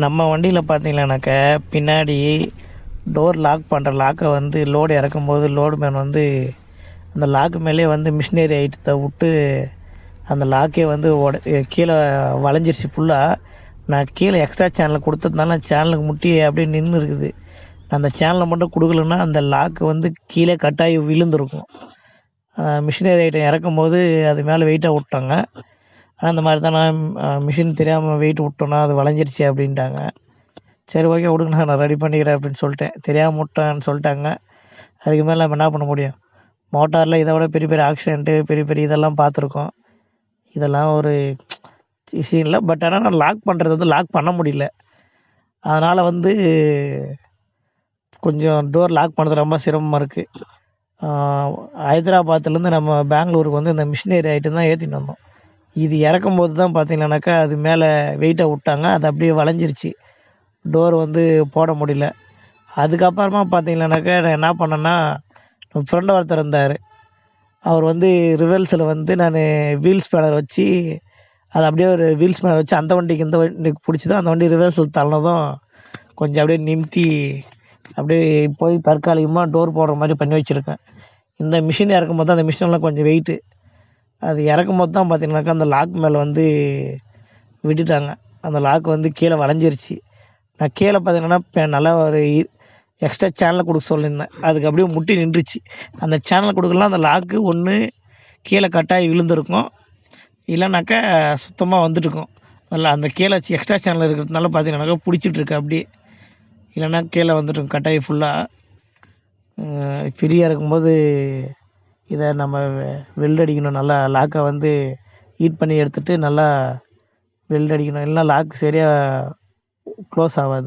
நம்ம வண்டியில் பார்த்தீங்கன்னாக்க பின்னாடி டோர் லாக் பண்ணுற லாக்கை வந்து லோடு இறக்கும்போது லோடு மேன் வந்து அந்த லாக்கு மேலேயே வந்து மிஷினரி ஐட்டத்தை விட்டு அந்த லாக்கே வந்து கீழே வளைஞ்சிருச்சு ஃபுல்லாக. நான் கீழே எக்ஸ்ட்ரா சேனல் கொடுத்ததுனால சேனலுக்கு முட்டி அப்படியே நின்று இருக்குது. அந்த சேனலை மட்டும் கொடுக்கலன்னா அந்த லாக்கு வந்து கீழே கட்டாயி விழுந்திருக்கும். மிஷினரி ஐட்டம் இறக்கும்போது அது மேலே வெயிட்டாக விட்டாங்க. ஆனால் அந்த மாதிரி தான் நான் மிஷின் தெரியாமல் வெயிட் விட்டோன்னா அது வளைஞ்சிருச்சு அப்படின்ட்டாங்க. சரி ஓகே விடுங்கண்ணா, நான் ரெடி பண்ணிக்கிறேன் அப்படின்னு சொல்லிட்டேன். தெரியாமல் விட்டேன்னு சொல்லிட்டாங்க. அதுக்கு மேலே நம்ம என்ன பண்ண முடியும்? மோட்டாரில் இதை விட பெரிய பெரிய ஆக்சிடென்ட்டு பெரிய பெரிய இதெல்லாம் பார்த்துருக்கோம். இதெல்லாம் ஒரு விஷயம் இல்லை. பட் ஆனால் நான் லாக் பண்ணுறது வந்து லாக் பண்ண முடியல. அதனால் வந்து கொஞ்சம் டோர் லாக் பண்ணுறது ரொம்ப சிரமமாக இருக்குது. ஹைதராபாத்துலேருந்து நம்ம பெங்களூருக்கு வந்து இந்த மிஷினரி ஐட்டம் தான் ஏற்றிட்டு வந்தோம். இது இறக்கும்போது தான் பார்த்தீங்கன்னாக்கா அது மேலே வெயிட்டை விட்டாங்க. அது அப்படியே வளைஞ்சிருச்சு. டோர் வந்து போட முடியல. அதுக்கப்புறமா பார்த்தீங்கன்னாக்கா நான் என்ன பண்ணேன்னா, என் ஃப்ரெண்டு ஒருத்தர் இருந்தார். அவர் வந்து ரிவர்ஸில் வந்து நான் வீல் ஸ்பேனர் வச்சு அதை அப்படியே ஒரு வீல் ஸ்பேனர் வச்சு அந்த வண்டிக்கு இந்த வண்டிக்கு பிடிச்சி தான் அந்த வண்டி ரிவர்ஸில் தள்ளினதும் கொஞ்சம் அப்படியே நிமித்தி அப்படியே போய் தற்காலிகமாக டோர் போடுற மாதிரி பண்ணி வச்சுருக்கேன். இந்த மிஷின் இறக்கும்போது தான் அந்த மிஷின்லாம் கொஞ்சம் வெயிட்டு. அது இறக்கும்போது தான் பார்த்தீங்கன்னாக்கா அந்த லாக் மேலே வந்து விட்டுட்டாங்க. அந்த லாக் வந்து கீழே வளைஞ்சிருச்சு. நான் கீழே பார்த்தீங்கன்னா நல்லா ஒரு எக்ஸ்ட்ரா சேனலை கொடுக்க சொல்லியிருந்தேன். அதுக்கு அப்படியே முட்டி நின்றுச்சு. அந்த சேனல் கொடுக்கலாம் அந்த லாக்கு ஒன்று கீழே கட்டாயி விழுந்திருக்கும். இல்லைனாக்கா சுத்தமாக வந்துட்டுருக்கும். நல்லா அந்த கீழே எக்ஸ்ட்ரா சேனல் இருக்கிறதுனால பார்த்தீங்கன்னாக்கா பிடிச்சிட்ருக்கு அப்படியே. இல்லைன்னா கீழே வந்துடும் கட்டாயி ஃபுல்லாக. ஃப்ரீயாக இருக்கும்போது இதை நம்ம வெல்ட் அடிக்கணும். நல்லா லாக்கை வந்து ஹீட் பண்ணி எடுத்துகிட்டு நல்லா வெல்ட் அடிக்கணும். இல்லைனா லாக் சரியாக க்ளோஸ் ஆகாது.